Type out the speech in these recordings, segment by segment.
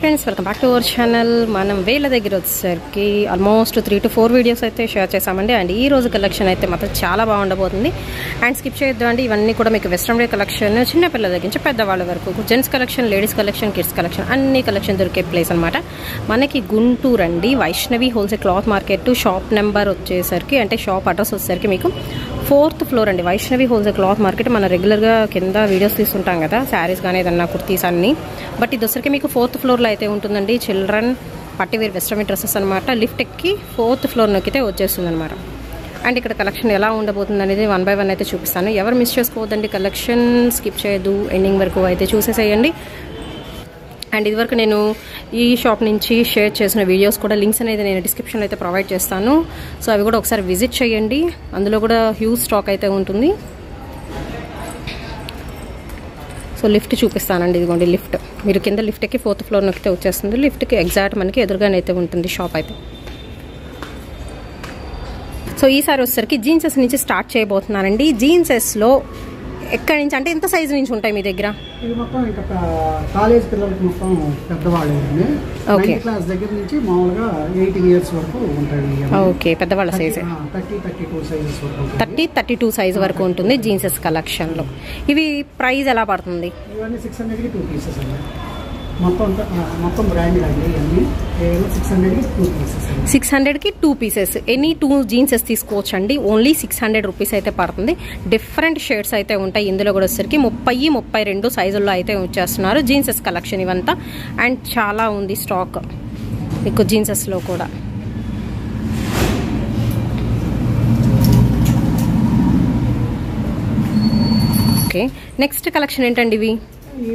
Friends welcome back to our channel. మనం వేల దగ్గర వచ్చేసరికి ఆల్మోస్ట్ 3 to 4 వీడియోస్ అయితే షేర్ చేసామండి. అండ్ ఈ రోజు కలెక్షన్ అయితే మాత్రం చాలా బాగుండబోతుంది. అండ్ స్కిప్ చేయొద్దు అండి. ఇవన్నీ కూడా మీకు వెస్ట్రన్ వేర్ కలెక్షన్, చిన్నపిల్లల దగ్గర నుంచి పెద్దవాళ్ళ వరకు gents collection, ladies collection, kids collection అన్ని కలెక్షన్ దొరికే ప్లేస్ అనమాట. మనకి గుంటూరు అండి, Vaishnavi wholesale cloth market. Shop number వచ్చేసరికి అంటే షాప్ అడ్రస్ వచ్చేసరికి మీకు 4th floor అండి. Vaishnavi wholesale cloth market. మనం రెగ్యులర్గా కింద వీడియోస్ తీస్తుంటాం కదా, శారీస్ కానీ ఏదన్నా కుర్తీస్ అన్ని. బట్ ఇది వచ్చరికి మీకు 4th floorలో అయితే ఉంటుందండి. చిల్డ్రన్ పట్టివేర్ వెస్ట్రన్ డ్రెస్సెస్ అనమాట. లిఫ్ట్ ఎక్కి 4th floor నొక్కితే వచ్చేస్తుంది అనమాట. అండ్ ఇక్కడ కలెక్షన్ ఎలా ఉండబోతుంది అనేది 1 by 1 అయితే చూపిస్తాను. ఎవరు మిస్ చేసుకోవద్దండి. కలెక్షన్ స్కిప్ చేయొద్దు, ఎండింగ్ వరకు అయితే చూసేసేయండి. అండ్ ఇదివరకు నేను ఈ షాప్ నుంచి షేర్ చేసిన వీడియోస్ కూడా లింక్స్ అనేది నేను డిస్క్రిప్షన్లో అయితే ప్రొవైడ్ చేస్తాను. సో అవి కూడా ఒకసారి విజిట్ చేయండి. అందులో కూడా హ్యూజ్ స్టాక్ అయితే ఉంటుంది. సో లిఫ్ట్ చూపిస్తానండి. ఇదిగోండి లిఫ్ట్. మీరు కింద లిఫ్ట్ ఎక్కి 4th floor నొక్కితే వచ్చేస్తుంది. లిఫ్ట్కి ఎగ్జాక్ట్ మనకి ఎదురుగానే అయితే ఉంటుంది షాప్ అయితే. సో ఈసారి వచ్చేసరికి జీన్సెస్ నుంచి స్టార్ట్ చేయబోతున్నానండి. జీన్సెస్లో ఎక్కడి నుంచి అంటే ఎంత సైజు నుంచి ఉంటాయి మీ దగ్గర? ఇది మొత్తం ఇంకా కాలేజ్ పిల్లలకి మొత్తం పెద్దవాళ్ళు క్లాస్ దగ్గర నుంచి మామూలుగా 18 years వరకు ఉంటాయి. ఓకే, పెద్దవాళ్ళ సైజ్ 30-32 సైజెస్ వరకు 30-32 సైజ్ వరకు ఉంటుంది జీన్సెస్ కలెక్షన్లో. ఇవి ప్రైస్ ఎలా పడుతుంది? ఇవన్నీ 600కి 2 pieces అండి. మొత్తం బ్రాండెడ్ అండి. ఇవన్నీ 600కి 2 pieces. ఎనీ 2 జీన్సెస్ తీసుకోవచ్చు అండి. ఓన్లీ 600 రూపీస్ అయితే పడుతుంది. డిఫరెంట్ షేడ్స్ అయితే ఉంటాయి. ఇందులో కూడా వచ్చేసరికి 30-32 సైజుల్లో అయితే వచ్చేస్తున్నారు జీన్సెస్ కలెక్షన్ ఇవంతా. అండ్ చాలా ఉంది స్టాక్ మీకు జీన్సెస్లో కూడా. ఓకే, నెక్స్ట్ కలెక్షన్ ఏంటండి ఇవి?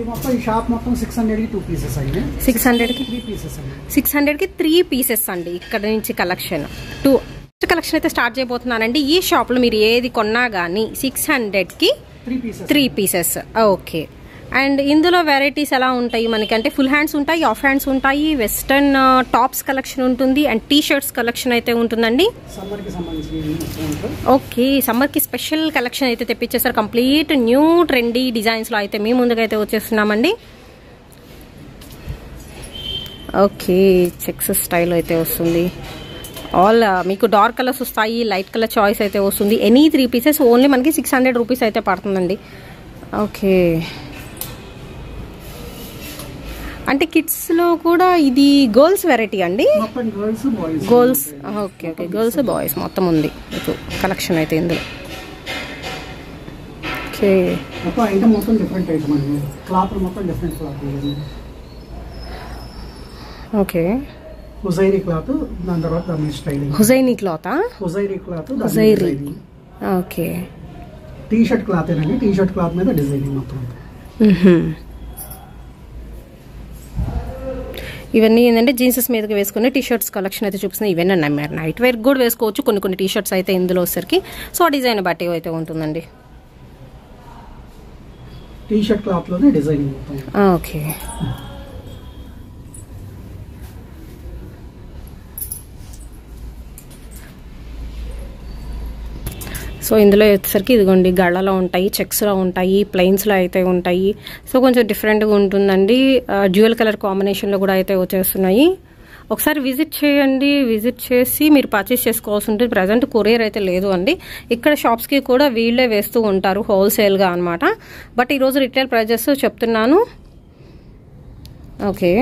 మొత్తం ఈ షాప్ మొత్తం 600కి 2 pieces అండి. 600కి 3 pieces అండి. 600కి 3 pieces అండి. ఇక్కడ నుంచి కలెక్షన్ 2 కలెక్షన్ అయితే స్టార్ట్ చేయబోతున్నానండి. ఈ షాప్లో మీరు ఏది కొన్నా కానీ 600కి 3 pieces. ఓకే. అండ్ ఇందులో వెరైటీస్ ఎలా ఉంటాయి మనకి అంటే ఫుల్ హ్యాండ్స్ ఉంటాయి, ఆఫ్ హ్యాండ్స్ ఉంటాయి, వెస్టర్న్ టాప్స్ కలెక్షన్ ఉంటుంది, అండ్ టీ షర్ట్స్ కలెక్షన్ అయితే ఉంటుందండి. ఓకే, సమ్మర్కి స్పెషల్ కలెక్షన్ అయితే తెప్పించేసారు. కంప్లీట్ న్యూ ట్రెండీ డిజైన్స్లో అయితే మీ ముందుగా అయితే వచ్చేస్తున్నామండి. ఓకే, చెక్స్ స్టైల్ అయితే వస్తుంది. ఆల్ మీకు డార్క్ కలర్స్ వస్తాయి, లైట్ కలర్ చాయిస్ అయితే వస్తుంది. ఎనీ 3 pieces ఓన్లీ మనకి 600 రూపీస్ అయితే పడుతుందండి. ఓకే, అంటే కిడ్స్లో కూడా ఇది గర్ల్స్ వెరైటీ అండి. Girls okay okay, girls boys మొత్తం ఉంది మీకు కలెక్షన్ అయితే ఇందులో. ఓకే, ఓకే, హుజైరీ క్లాత్, దాని తర్వాత హుజైనీ క్లాత్. హుజైరీ ఓకే. టీ షర్ట్ క్లాత్ ఏనండి. టీ షర్ట్ క్లాత్ మీద డిజైనింగ్ మొత్తం. ఇవన్నీ ఏంటంటే జీన్సెస్ మీదకి వేసుకునే టీ షర్ట్స్ కలెక్షన్ అయితే చూపిస్తున్నాయి. ఇవన్నీ మీరు నైట్ వేర్ కూడా వేసుకోవచ్చు. కొన్ని టీ షర్ట్స్ అయితే ఇందులో వచ్చేసరికి సో ఆ డిజైన్ బట్టి అయితే ఉంటుందండి. టీ షర్ట్ క్లాత్ లోనే డిజైనింగ్ మొత్తం. ఓకే, సో ఇందులో వచ్చేసరికి ఇదిగోండి గళ్ళలో ఉంటాయి, చెక్స్లో ఉంటాయి, ప్లెయిన్స్లో అయితే ఉంటాయి. సో కొంచెం డిఫరెంట్గా ఉంటుందండి. డ్యూయల్ కలర్ కాంబినేషన్లో కూడా అయితే వచ్చేస్తున్నాయి. ఒకసారి విజిట్ చేయండి. విజిట్ చేసి మీరు పర్చేస్ చేసుకోవాల్సి ఉంటుంది. ప్రజెంట్ కొరియర్ అయితే లేదు అండి. ఇక్కడ షాప్స్కి కూడా వీళ్ళే వేస్తూ ఉంటారు హోల్సేల్గా అనమాట. బట్ ఈరోజు రిటైల్ ప్రైజెస్ చెప్తున్నాను. Okay,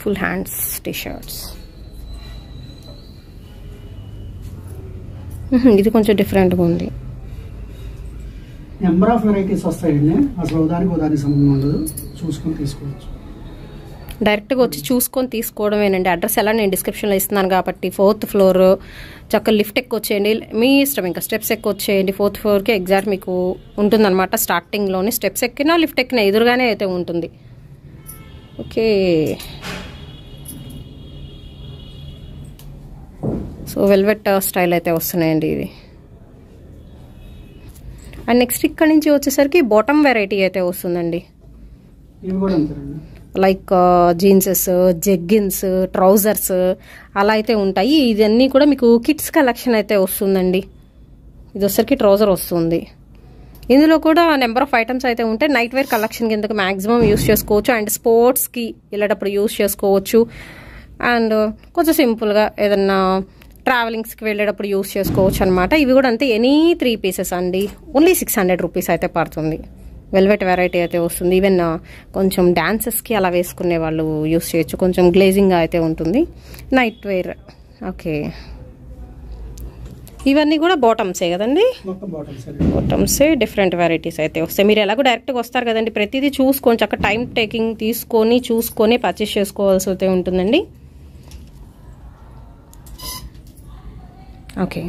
full hands T shirts. ఇది కొంచెం డిఫరెంట్గా ఉంది. నెంబర్ ఆఫ్ వెరైటీస్ వస్తాయండి. అసలు దానికి సంబంధం ఉండదు. చూసుకొని తీసుకోవచ్చు. డైరెక్ట్గా వచ్చి చూసుకొని తీసుకోవడమేనండి. అడ్రస్ ఎలా నేను డిస్క్రిప్షన్లో ఇస్తున్నాను కాబట్టి 4th floor చక్కగా లిఫ్ట్ ఎక్కువ వచ్చేయండి. మీ ఇష్టం, ఇంకా స్టెప్స్ ఎక్కువ వచ్చేయండి. 4th floorకి ఎగ్జాక్ట్ మీకు ఉంటుందన్నమాట. స్టార్టింగ్లోనే స్టెప్స్ ఎక్కినా లిఫ్ట్ ఎక్కినా ఎదురుగానే అయితే ఉంటుంది. ఓకే, సో వెల్వెట్ స్టైల్ అయితే వస్తున్నాయండి ఇవి. అండ్ నెక్స్ట్ ఇక్కడ నుంచి వచ్చేసరికి బాటమ్ వెరైటీ అయితే వస్తుందండి. లైక్ జీన్సెస్, జెగ్గిన్స్, ట్రౌజర్స్ అలా అయితే ఉంటాయి. ఇవన్నీ కూడా మీకు కిడ్స్ కలెక్షన్ అయితే వస్తుందండి. ఇది వచ్చరికి ట్రౌజర్ వస్తుంది. ఇందులో కూడా నెంబర్ ఆఫ్ ఐటమ్స్ అయితే ఉంటాయి. నైట్ వేర్ కలెక్షన్ కిందకి మ్యాక్సిమం యూస్ చేసుకోవచ్చు. అండ్ స్పోర్ట్స్కి వెళ్ళేటప్పుడు యూస్ చేసుకోవచ్చు. అండ్ కొంచెం సింపుల్గా ఏదన్నా ట్రావెలింగ్స్కి వెళ్ళేటప్పుడు యూస్ చేసుకోవచ్చు అనమాట. ఇవి కూడా అంతే, ఎనీ 3 పీసెస్ అండి. ఓన్లీ 600 రూపీస్ అయితే పడుతుంది. వెల్వెట్ వెరైటీ అయితే వస్తుంది. ఈవెన్ కొంచెం డాన్సెస్కి అలా వేసుకునే వాళ్ళు యూస్ చేయొచ్చు. కొంచెం గ్లేజింగ్గా అయితే ఉంటుంది. Night wear. ఓకే, ఇవన్నీ కూడా బాటమ్సే కదండి. బాటమ్సే డిఫరెంట్ వెరైటీస్ అయితే వస్తాయి. మీరు ఎలాగో డైరెక్ట్గా వస్తారు కదండి, ప్రతిదీ చూసుకొని చక్కగా టైం టేకింగ్ తీసుకొని చూసుకొని పర్చేస్ చేసుకోవాల్సి అయితే ఉంటుందండి. ఓకే,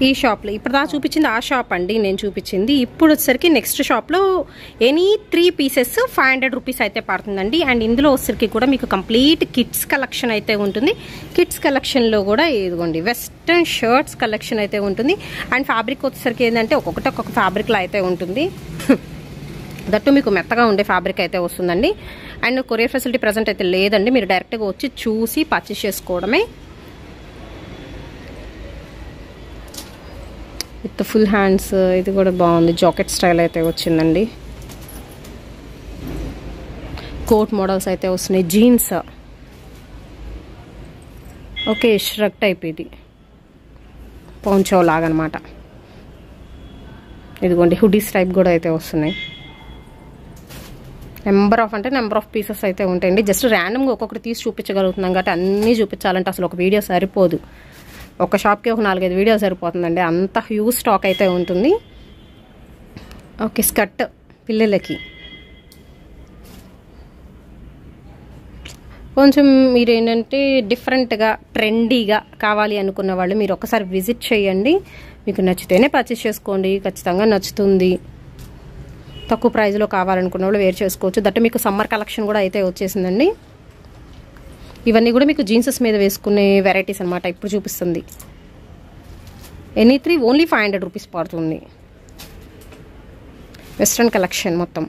ఈ షాప్లో ఇప్పుడు దా చూపించింది ఆ షాప్ అండి నేను చూపించింది. ఇప్పుడు వచ్చేసరికి నెక్స్ట్ షాప్లో ఎనీ 3 పీసెస్ 500 రూపీస్ అయితే పడుతుందండి. అండ్ ఇందులో వచ్చేసరికి కూడా మీకు కంప్లీట్ కిడ్స్ కలెక్షన్ అయితే ఉంటుంది. కిడ్స్ కలెక్షన్లో కూడా ఇదిగోండి వెస్ట్రన్ షర్ట్స్ కలెక్షన్ అయితే ఉంటుంది. అండ్ ఫ్యాబ్రిక్ వచ్చేసరికి ఏంటంటే ఒక్కొక్క ఫ్యాబ్రిక్లో అయితే ఉంటుంది. దట్టు మీకు మెత్తగా ఉండే ఫ్యాబ్రిక్ అయితే వస్తుందండి. అండ్ కొరియర్ ఫెసిలిటీ ప్రజెంట్ అయితే లేదండి. మీరు డైరెక్ట్గా వచ్చి చూసి పర్చేస్ చేసుకోవడమే. విత్ ఫుల్ హ్యాండ్స్, ఇది కూడా బాగుంది. జాకెట్ స్టైల్ అయితే వచ్చిందండి. కోట్ మోడల్స్ అయితే వస్తున్నాయి. జీన్స్, ఓకే, ష్రగ్ టైప్, ఇది పౌంచో లాగా అనమాట. ఇదిగోండి హుడీస్ టైప్ కూడా అయితే వస్తున్నాయి. నెంబర్ ఆఫ్ పీసెస్ అయితే ఉంటాయండి. జస్ట్ ర్యాండమ్గా ఒక్కొక్కటి తీసి చూపించగలుగుతున్నాం కాబట్టి అన్నీ చూపించాలంటే అసలు ఒక వీడియో సరిపోదు. ఒక షాప్కి ఒక 4-5 వీడియో సరిపోతుందండి, అంత హ్యూజ్ స్టాక్ అయితే ఉంటుంది. ఓకే, స్కర్ట్ పిల్లలకి కొంచెం మీరు ఏంటంటే డిఫరెంట్గా ట్రెండీగా కావాలి అనుకున్న వాళ్ళు మీరు ఒకసారి విజిట్ చేయండి. మీకు నచ్చితేనే పర్చేస్ చేసుకోండి, ఖచ్చితంగా నచ్చుతుంది. తక్కువ ప్రైస్లో కావాలనుకున్న వాళ్ళు వేర్ చేసుకోవచ్చు. దట్ మీకు సమ్మర్ కలెక్షన్ కూడా అయితే వచ్చేసిందండి. ఇవన్నీ కూడా మీకు జీన్సెస్ మీద వేసుకునే వెరైటీస్ అనమాట. ఇప్పుడు చూపిస్తుంది ఎనీ 3 ఓన్లీ 500 రూపీస్ పడుతుంది. వెస్ట్రన్ కలెక్షన్ మొత్తం.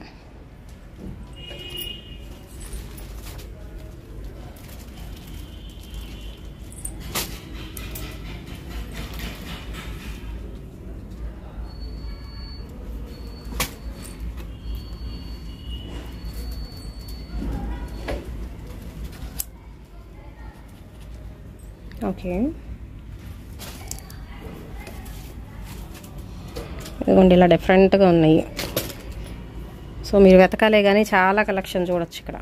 ఓకే, ఇదిగోండి ఇలా డిఫరెంట్గా ఉన్నాయి. సో మీరు వెతకాలే కానీ చాలా కలెక్షన్ చూడొచ్చు ఇక్కడ.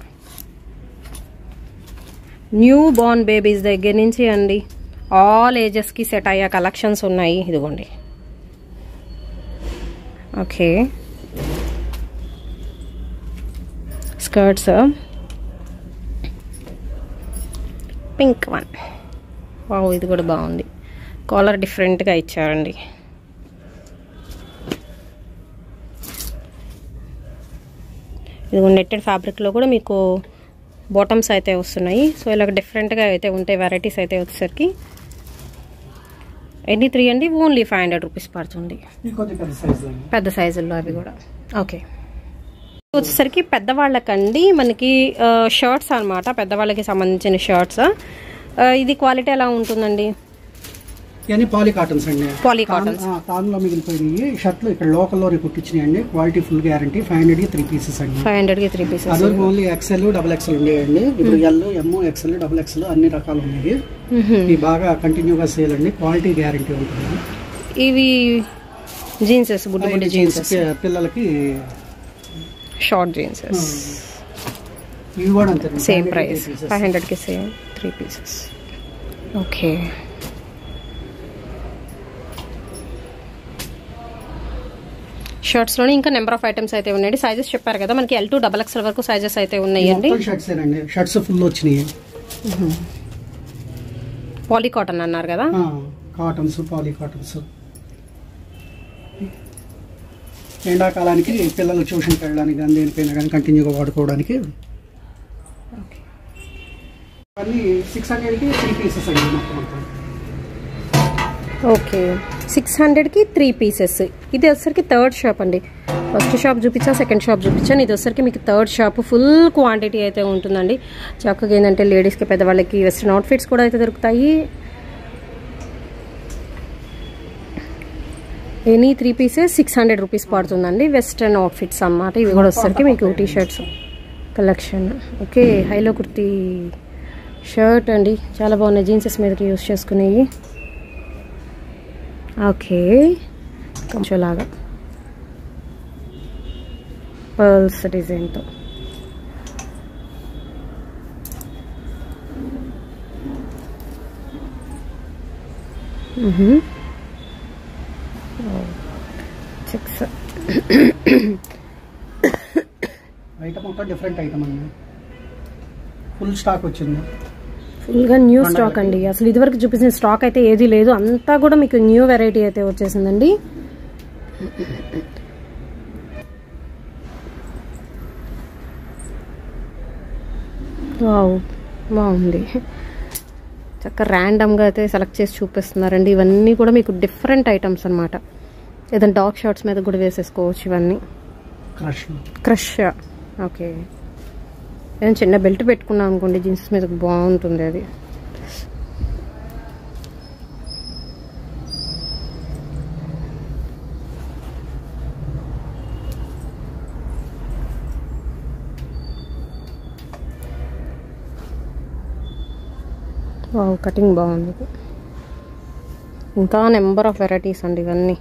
న్యూ బోర్న్ బేబీస్ దగ్గర నుంచి అండి ఆల్ ఏజెస్కి సెట్ అయ్యే కలెక్షన్స్ ఉన్నాయి. ఇదిగోండి. Okay, skirts, pink one, wow, ఇది కూడా బాగుంది. కాలర్ డిఫరెంట్గా ఇచ్చారండి. ఇది నెట్టెడ్ ఫ్యాబ్రిక్లో కూడా మీకు బాటమ్స్ అయితే వస్తున్నాయి. సో ఇలా డిఫరెంట్గా అయితే ఉంటాయి వెరైటీస్ అయితే వచ్చేసరికి. ఎన్ని 3 అండి, ఓన్లీ 500 రూపీస్ పడుతుంది. పెద్ద సైజుల్లో అవి కూడా. ఓకే, వచ్చేసరికి పెద్దవాళ్ళకండి మనకి షర్ట్స్ అనమాట. పెద్దవాళ్ళకి సంబంధించిన షర్ట్స్. ఇది క్వాలిటీ ఎలా ఉంటుందండి? ఇవన్నీ పాలీ కాటన్స్ అండి. పాలీ కాటన్స్ తానులో మిగిలిపోయినాయి షర్ట్లు ఇక్కడ లోకల్లో కుట్టించినాయి అండి. Quality full guarantee. 500కి 3 పీసెస్ అండి. 500కి 3 పీసెస్. అదే ఓన్లీ XL, XXL ఉండేయండి. ఇప్పుడు L, M, XL, XXL అన్ని రకాలు ఉన్నాయి. ఇవి బాగా కంటిన్యూగా సేల్ అండి. క్వాలిటీ గ్యారంటీ ఉంటుంది. ఇవి జీన్సెస్, బుడ్డి జీన్సెస్, పిల్లలకి షార్ట్ జీన్సెస్. ఇవి కూడా అంతే, సేమ్ ప్రైస్ 500కి సేమ్ 3 పీసెస్. ఓకే, షర్ట్స్లోనే ఇంకా నెంబర్ ఆఫ్ ఐటమ్స్ అయితే ఉన్నాయండి. సైజెస్ చెప్పారు కదా మనకి L to XXL వరకు సైజెస్ అయితే ఉన్నాయండి. షర్ట్స్ ఫుల్ వచ్చినాయి. పాలీ కాటన్ అన్నారు కదా, కాటన్స్, పాలీ కాటన్స్. ఎండాకాలానికి పిల్లలు ట్యూషన్కి వెళ్ళడానికి కానీ దేనికైనా కానీ కంటిన్యూగా వాడుకోవడానికి. అన్నీ 600కి 3 పీసెస్ అండి మొత్తం. ఓకే, 600కి 3 పీసెస్. ఇది వచ్చరికి థర్డ్ షాప్ అండి. ఫస్ట్ షాప్ చూపించా, సెకండ్ షాప్ చూపించాను. ఇది వచ్చరికి మీకు థర్డ్ షాప్. ఫుల్ క్వాంటిటీ అయితే ఉంటుందండి. చక్కగా ఏంటంటే లేడీస్కి, పెద్దవాళ్ళకి వెస్ట్రన్ అవుట్ఫిట్స్ కూడా అయితే దొరుకుతాయి. ఎనీ 3 పీసెస్ 600 రూపీస్ పడుతుందండి. వెస్ట్రన్ అవుట్ఫిట్స్ అన్నమాట. ఇవి కూడా వచ్చేసరికి మీకు టీ షర్ట్స్ కలెక్షన్. ఓకే, హైలో కుర్తీ షర్ట్ అండి, చాలా బాగున్నాయి. జీన్సెస్ మీదకి యూస్ చేసుకునేవి. ఓకే, కొంచెం లాగా పర్ల్స్ డిజైన్తో. చెక్స్ ఐటమ్ ఒక డిఫరెంట్ ఐటమ్ అండి. ఫుల్ స్టాక్ వచ్చింది, ఫుల్గా న్యూ స్టాక్ అండి. అసలు ఇదివరకు చూపించిన స్టాక్ అయితే ఏది లేదు, అంతా కూడా మీకు న్యూ వెరైటీ అయితే వచ్చేసిందండి. వావ్, బాగుంది. చక్కగా ర్యాండమ్గా అయితే సెలెక్ట్ చేసి చూపిస్తున్నారండి. ఇవన్నీ కూడా మీకు డిఫరెంట్ ఐటమ్స్ అనమాట. ఏదైనా డార్క్ షార్ట్స్ మీద కూడా వేసేసుకోవచ్చు. ఇవన్నీ క్రష్. ఓకే, ఏదైనా చిన్న బెల్ట్ పెట్టుకున్నాం అనుకోండి జీన్స్ మీద బాగుంటుంది అది. కటింగ్ బాగుంది. ఇంకా నెంబర్ ఆఫ్ వెరైటీస్ అండి ఇవన్నీ.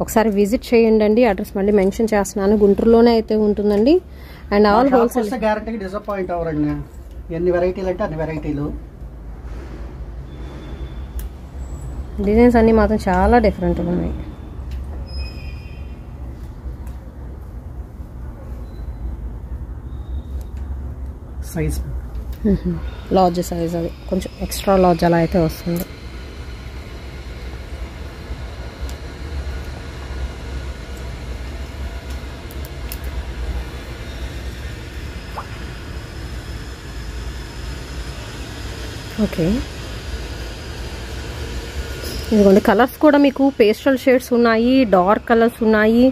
ఒకసారి విజిట్ చేయండి. అడ్రస్ మళ్ళీ మెన్షన్ చేస్తున్నాను, గుంటూరులోనే అయితే ఉంటుందండి. And all wholesale. గ్యారంటీకి డిసప్పాయింట్ అవ్వరండి. ఎన్ని వెరైటీలు అంటే అన్ని వెరైటీలు. డిజైన్స్ అన్నీ మాత్రం చాలా డిఫరెంట్గా ఉన్నాయి. సైజ్ లార్జ్ సైజ్, అది కొంచెం ఎక్స్ట్రా లార్జ్ అలా అయితే వస్తుంది. ఓకే, ఇదిగోండి కలర్స్ కూడా మీకు పేస్టల్ షేడ్స్ ఉన్నాయి, డార్క్ కలర్స్ ఉన్నాయి.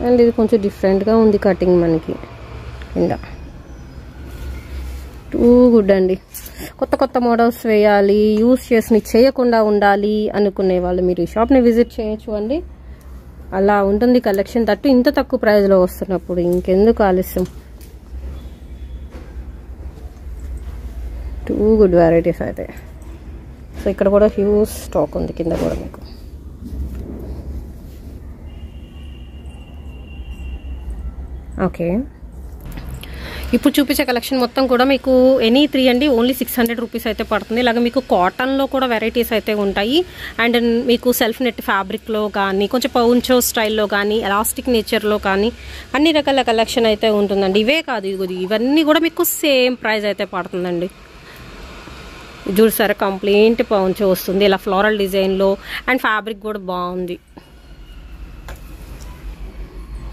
అండ్ ఇది కొంచెం డిఫరెంట్గా ఉంది కటింగ్ మనకి కింద. టూ గుడ్ అండి. కొత్త కొత్త మోడల్స్ వేయాలి, యూస్ చేసి చేయకుండా ఉండాలి అనుకునే వాళ్ళు మీరు ఈ షాప్ని విజిట్ చేయొచ్చు అండి. అలా ఉంటుంది కలెక్షన్. తట్టు ఇంత తక్కువ ప్రైస్లో వస్తున్నప్పుడు ఇంకెందుకు ఆలస్యం. టూ గుడ్ వెరైటీస్ అయితే. సో ఇక్కడ కూడా హ్యూజ్ స్టాక్ ఉంది కింద కూడా మీకు. ఓకే, ఇప్పుడు చూపించే కలెక్షన్ మొత్తం కూడా మీకు ఎనీ 3 అండి, ఓన్లీ 600 రూపీస్ అయితే పడుతుంది. ఇలాగ మీకు కాటన్లో కూడా వెరైటీస్ అయితే ఉంటాయి. అండ్ మీకు సెల్ఫ్ నెట్ ఫ్యాబ్రిక్లో కానీ, కొంచెం పౌంచో స్టైల్లో కానీ, ఎలాస్టిక్ నేచర్లో కానీ అన్ని రకాల కలెక్షన్ అయితే ఉంటుందండి. ఇవే కాదు, ఇవన్నీ కూడా మీకు సేమ్ ప్రైస్ అయితే పడుతుందండి. చూసారా, కంప్లీట్ పౌంచో వస్తుంది ఇలా ఫ్లోరల్ డిజైన్లో. అండ్ ఫ్యాబ్రిక్ కూడా బాగుంది,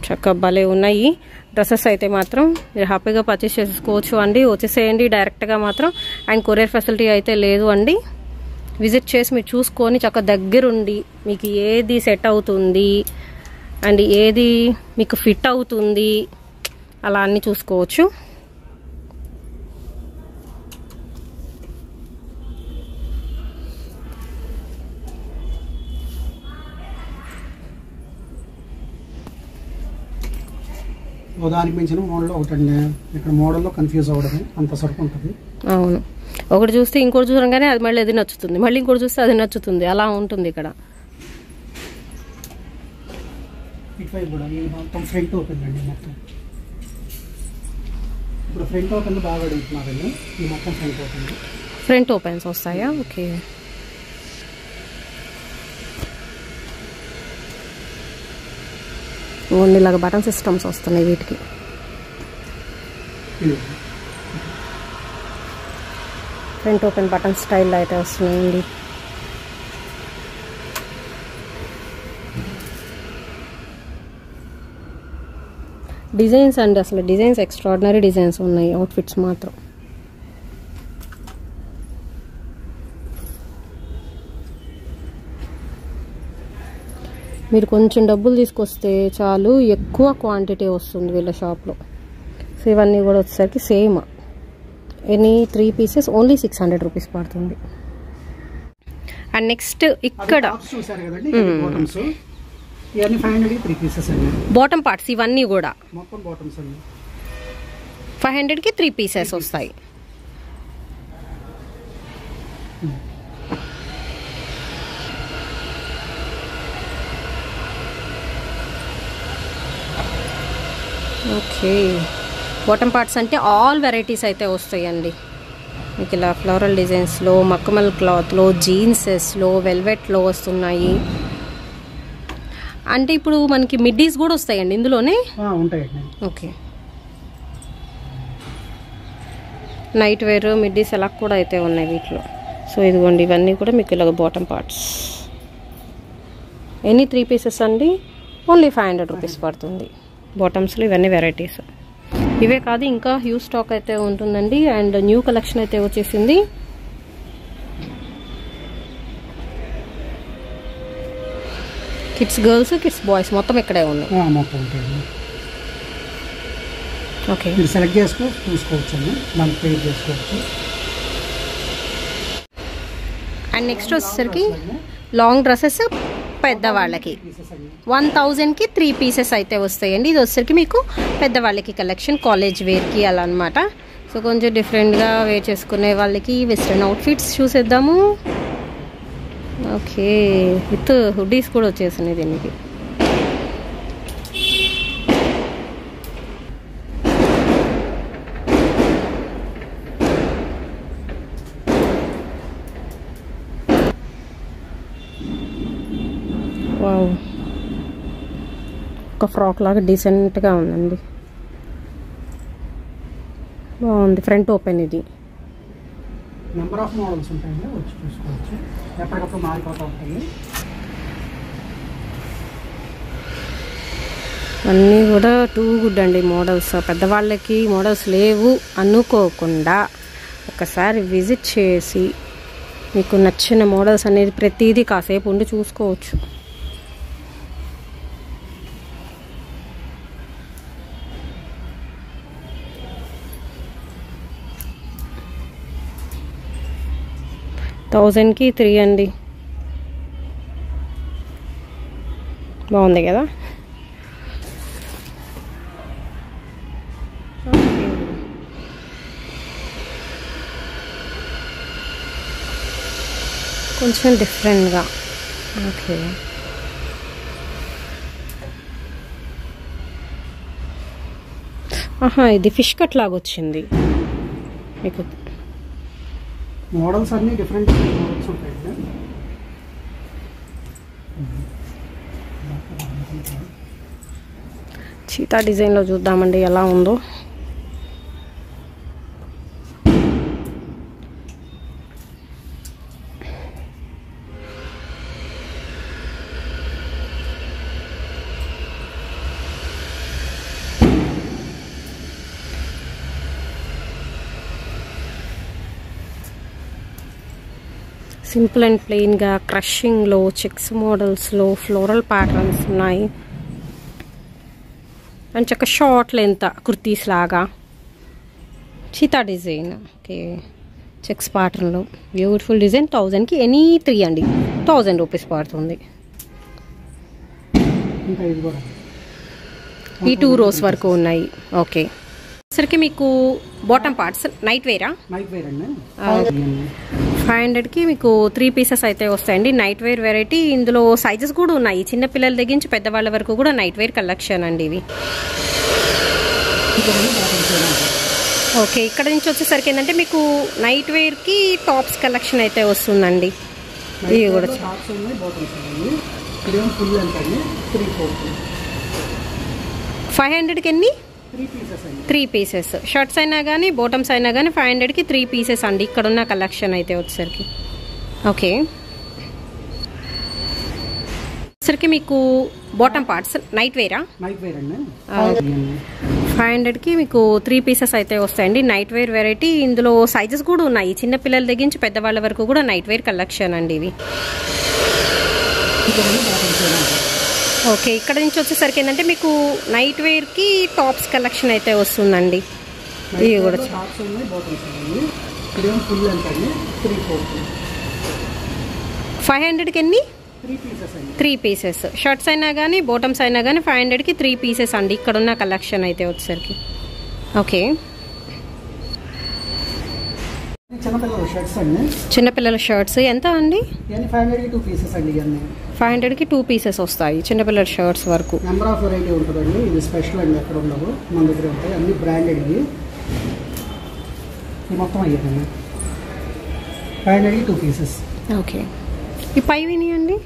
చక్కగా భలే ఉన్నాయి. డ్రెస్సెస్ అయితే మాత్రం మీరు హ్యాపీగా పర్చేస్ చేసుకోవచ్చు అండి. వచ్చేసేయండి డైరెక్ట్గా మాత్రం. అండ్ కొరియర్ ఫెసిలిటీ అయితే లేదు అండి. విజిట్ చేసి మీరు చూసుకొని చక్కగా దగ్గరుండి మీకు ఏది సెట్ అవుతుంది అండ్ ఏది మీకు ఫిట్ అవుతుంది అలా అన్నీ చూసుకోవచ్చు. దానికి మించిన మోడల్ ఒకటండి. ఇక్కడ మోడల్లో కన్ఫ్యూజ్ అవ్వడమే అంత సరుకు ఉంటుంది. అవును, ఒకటి చూస్తే ఇంకోటి చూడంగానే అది మళ్ళీ అది నచ్చుతుంది, మళ్ళీ ఇంకోటి చూస్తే అది నచ్చుతుంది, అలా ఉంటుంది ఇక్కడ. ఇటువైపు కూడా మొత్తం ఫ్రంట్ ఓపెన్ అండి. మొత్తం ఇప్పుడు ఫ్రంట్ ఓపెన్ బాగా అడుగుతున్నారండి. ఈ మొత్తం ఫ్రంట్ ఓపెన్. ఫ్రంట్ ఓపెన్స్ వస్తాయా? ఓకే, ఓన్లీ ఇలాగ బటన్ సిస్టమ్స్ వస్తున్నాయి వీటికి. ఫ్రంట్ ఓపెన్ బటన్ స్టైల్ అయితే వస్తున్నాయండి. డిజైన్స్ అండి, అసలు డిజైన్స్ ఎక్స్ట్రాడినరీ డిజైన్స్ ఉన్నాయి. అవుట్ఫిట్స్ మాత్రం మీరు కొంచెం డబ్బులు తీసుకొస్తే చాలు, ఎక్కువ క్వాంటిటీ వస్తుంది వీళ్ళ షాప్లో. సో ఇవన్నీ కూడా వచ్చేసరికి same any 3 pieces only 600 rupees పడుతుంది. అండ్ నెక్స్ట్ ఇక్కడ చూసారు కదండి బాటమ్స్. ఇవన్నీ 500కి 3 పీసెస్ అండి. బాటమ్ పార్ట్స్ ఇవన్నీ కూడా మొత్తం బాటమ్స్ అండి. 500కి 3 పీసెస్ వస్తాయి. ఓకే, బాటమ్ పార్ట్స్ అంటే ఆల్ వెరైటీస్ అయితే వస్తాయండి మీకు. ఇలా ఫ్లోరల్ డిజైన్స్లో, మక్కమల్ క్లాత్లో, జీన్సెస్లో, వెల్వెట్లో వస్తున్నాయి. అంటే ఇప్పుడు మనకి మిడ్డీస్ కూడా వస్తాయండి ఇందులోనే. ఉంటాయండి. ఓకే, నైట్ వేర్ మిడ్డీస్ ఎలా కూడా అయితే ఉన్నాయి వీటిలో. సో ఇదిగోండి, ఇవన్నీ కూడా మీకు ఇలాగ బాటమ్ పార్ట్స్. ఎన్ని 3 పీసెస్ అండి? ఓన్లీ 500 రూపీస్ పడుతుంది. బాటమ్స్లో ఇవన్నీ వెరైటీస్. ఇవే కాదు, ఇంకా హ్యూజ్ స్టాక్ అయితే ఉంటుందండి. అండ్ న్యూ కలెక్షన్ అయితే వచ్చేసింది. కిడ్స్ గర్ల్స్, కిడ్స్ బాయ్స్ మొత్తం ఇక్కడే ఉన్నాయి. మొత్తం ఉంటాయండి. ఓకే, మీరు సెలెక్ట్ చూసుకోవచ్చు అండి, మనం పేర్ చేసుకోవచ్చు. అండ్ నెక్స్ట్ వచ్చేసరికి లాంగ్ డ్రెస్సెస్ పెద్దవాళ్ళకి 1000కి 3 పీసెస్ అయితే వస్తాయండి. ఇది వచ్చేసరికి మీకు పెద్దవాళ్ళకి కలెక్షన్, కాలేజ్ వేర్కి అలా అనమాట. సో కొంచెం డిఫరెంట్గా వేర్ చేసుకునే వాళ్ళకి వెస్ట్రన్ అవుట్ఫిట్స్ చూసేద్దాము. ఓకే, విత్ హుడ్డీస్ కూడా వచ్చేసినాయి దీనికి. వావ్, ఒక ఫ్రాక్ లాగా డీసెంట్గా ఉందండి, బాగుంది. Front open. ఇది నెంబర్ ఆఫ్ మోడల్స్ ఉంటాయండి, వచ్చి చూసుకోవచ్చు. ఎప్పటికప్పుడు మారిపోతూ ఉంటాయి. అన్నీ కూడా టూ గుడ్ అండి మోడల్స్. పెద్దవాళ్ళకి మోడల్స్ లేవు అనుకోకుండా ఒకసారి విజిట్ చేసి మీకు నచ్చిన మోడల్స్ అనేది ప్రతిదీ కాసేపు ఉండి చూసుకోవచ్చు. థౌజండ్కి 3 అండి, బాగుంది కదా. కొంచెం డిఫరెంట్గా. ఓకే, ఇది ఫిష్ కట్ లాగా వచ్చింది మీకు. మోడల్స్ అన్ని డిఫరెంట్ మోడల్స్ ఉంటాయండి. చీతా డిజైన్లో చూద్దామండి ఎలా ఉందో. సింపుల్ అండ్ ప్లెయిన్గా క్రషింగ్లో, చెక్స్ మోడల్స్లో, ఫ్లోరల్ ప్యాటర్న్స్ ఉన్నాయి. అండ్ చక్క షార్ట్ లెంత్ కుర్తీస్ లాగా చీతా డిజైన్. ఓకే, చెక్స్ ప్యాటర్న్లో బ్యూటిఫుల్ డిజైన్. 1000కి ఎనీ 3 అండి, 1000 రూపీస్ పడుతుంది. ఈ 2 రోస్ వరకు ఉన్నాయి. ఓకే, సరికి మీకు బాటమ్ పార్ట్స్ నైట్ వేరా? నైట్ వేర్ అండి. 500కి మీకు 3 పీసెస్ అయితే వస్తాయండి. Night wear variety. ఇందులో సైజెస్ కూడా ఉన్నాయి, చిన్న పిల్లల దగ్గర నుంచి పెద్దవాళ్ళ వరకు కూడా నైట్ వేర్ కలెక్షన్ అండి ఇవి. ఓకే, ఇక్కడ నుంచి వచ్చేసరికి ఏంటంటే మీకు నైట్ వేర్కి టాప్స్ కలెక్షన్ అయితే వస్తుందండి. ఇవి కూడా 500కి ఎన్ని? 3 పీసెస్. షర్ట్స్ అయినా కానీ బాటమ్స్ అయినా కానీ 500కి 3 పీసెస్ అండి ఇక్కడ ఉన్న కలెక్షన్ అయితే వచ్చేసరికి. ఓకే, వచ్చేసరికి మీకు బాటమ్ పార్ట్స్ నైట్ వేరా? నైట్ వేర్ అండి. 500కి మీకు 3 పీసెస్ అయితే వస్తాయండి. Night wear variety. ఇందులో సైజెస్ కూడా ఉన్నాయి, చిన్న పిల్లల దగ్గర నుంచి పెద్దవాళ్ళ వరకు కూడా నైట్ వేర్ కలెక్షన్ అండి ఇవి. ఓకే, ఇక్కడ నుంచి వచ్చేసరికి ఏంటంటే మీకు నైట్ వేర్కి టాప్స్ కలెక్షన్ అయితే వస్తుందండి. ఇవి కూడా 500కి ఎన్ని? 3 పీసెస్ అండి. 3 పీసెస్ షర్ట్స్ అయినా కానీ బాటమ్స్ అయినా కానీ 500కి 3 పీసెస్ అండి ఇక్కడ ఉన్న కలెక్షన్ అయితే వచ్చేసరికి. ఓకే, చిన్నపిల్లల షర్ట్స్ అండి. చిన్నపిల్లల షర్ట్స్ ఎంత అండి? ఇవన్నీ 500కి 2 పీసెస్ అండి. ఇవన్నీ 500కి 2 పీసెస్ వస్తాయి చిన్నపిల్లల షర్ట్స్ వరకు. నెంబర్ ఆఫ్ వెరైటీ ఉంటుందండి. ఇది స్పెషల్ అండి, ఎక్కడ ఉండవు, మన దగ్గర ఉంటాయి అన్ని బ్రాండెడ్. ఇవి మొత్తం అయ్యేదండి 500కి 2 పీసెస్. ఓకే, ఈ పైవిని అండి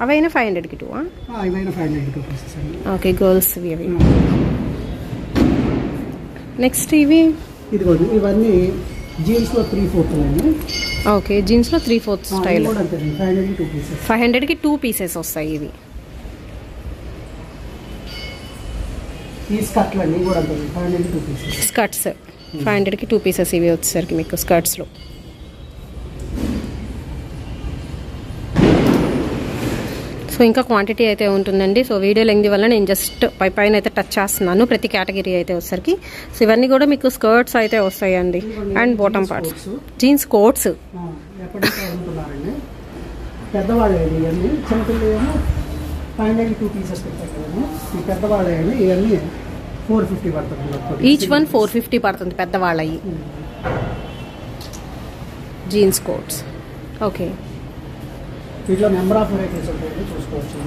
అవైనా 500కి 2? ఇవైనా 500కి 2 పీసెస్ అండి. ఓకే, గర్ల్స్ అవి. నెక్స్ట్ ఇవి ఇదిగోండి, ఇవన్నీ జీన్స్లో 3/4 అండి. ఓకే, జీన్స్లో 3/4 స్టైల్. 500కి 2 పీసెస్. 500కి 2 పీసెస్ వస్తాయి ఇవి. ఈ స్కర్ట్లు అండి కూడా అంతే 500కి 2 పీసెస్. స్కర్ట్స్ 500కి 2 పీసెస్ ఇవి వచ్చేసరికి మీకు స్కర్ట్స్లో. సో ఇంకా క్వాంటిటీ అయితే ఉంటుందండి. సో వీడియో లెంగ్త్ వల్ల నేను జస్ట్ పైన అయితే టచ్ చేస్తున్నాను ప్రతి కేటగిరీ అయితే వచ్చేసరికి. సో ఇవన్నీ కూడా మీకు స్కర్ట్స్ అయితే వస్తాయండి and bottom parts. Jeans coats పెద్దవాళ్ళు ఇవన్నీ, చిన్నపిల్లలు ఏమో 500కి 2 పీసెస్ పెట్టారు కదా. ఈ పెద్దవాళ్ళు ఇవన్నీ 450 పడుతుంది. ఈచ్ వన్ 450 పడుతుంది పెద్దవాళ్ళవి జీన్స్ కోట్స్. ఓకే, వీటిలో నెంబర్ ఆఫ్ వెరైటీస్ ఉంటాయి, చూసుకోవచ్చు.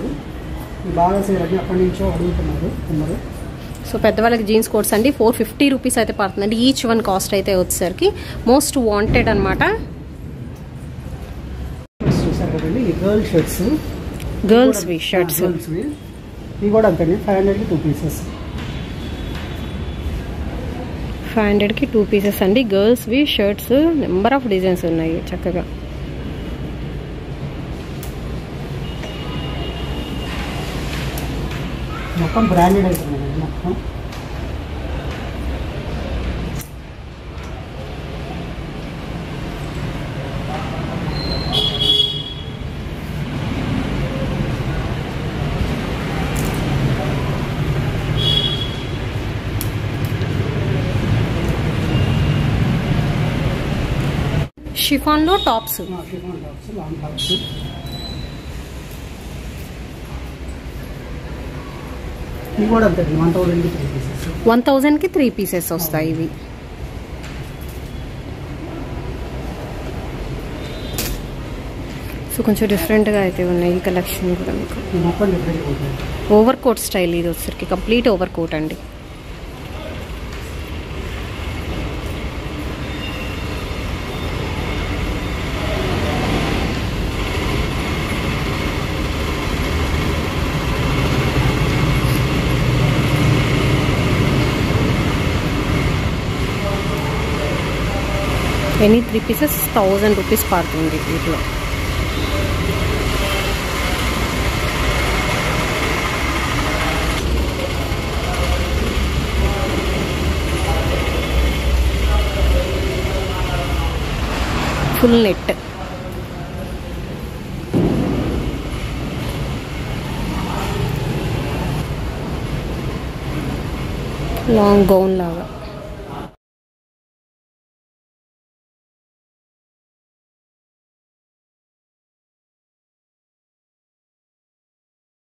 ఈ బాగా సేల్ అని అక్కడి నుంచో అడుగుతున్నారు అందరూ. సో పెద్దవాళ్ళకి జీన్స్ కోట్స్ అండి 450 రూపీస్ అయితే పడుతుందండి ఈచ్ వన్ కాస్ట్ అయితే వచ్చేసరికి. మోస్ట్ వాంటెడ్ అనమాట. చూసారు కదండి, ఈ గర్ల్ షర్ట్స్, గర్ల్స్వి షర్ట్స్. ఇవి కూడా అంతే 500కి 2 పీసెస్. 500కి 2 పీసెస్ అండి గర్ల్స్వి షర్ట్స్. నెంబర్ ఆఫ్ డిజైన్స్ ఉన్నాయి చక్కగా. మొత్తం బ్రాండెడ్ అవుతుంది మొత్తం. షిఫాన్లో tops. Chiffon tops, long tops. ఇవి కూడా అంతే 1000కి 3 పీసెస్. 1000కి 3 పీసెస్ వస్తాయి ఇవి. సో కొంచెం డిఫరెంట్గా అయితే ఉన్నాయి ఈ కలెక్షన్ కూడా మీకు. మొత్తం డిఫరెంట్గా ఉంటాయి. ఓవర్ కోట్ స్టైల్ ఇది వచ్చరికి, కంప్లీట్ ఓవర్ కోట్ అండి. ఎనీ 3 పీసెస్ 1000 రూపీస్ పడుతుంది వీటిలో. ఫుల్ నెట్, లాంగ్ గౌన్ లాగా.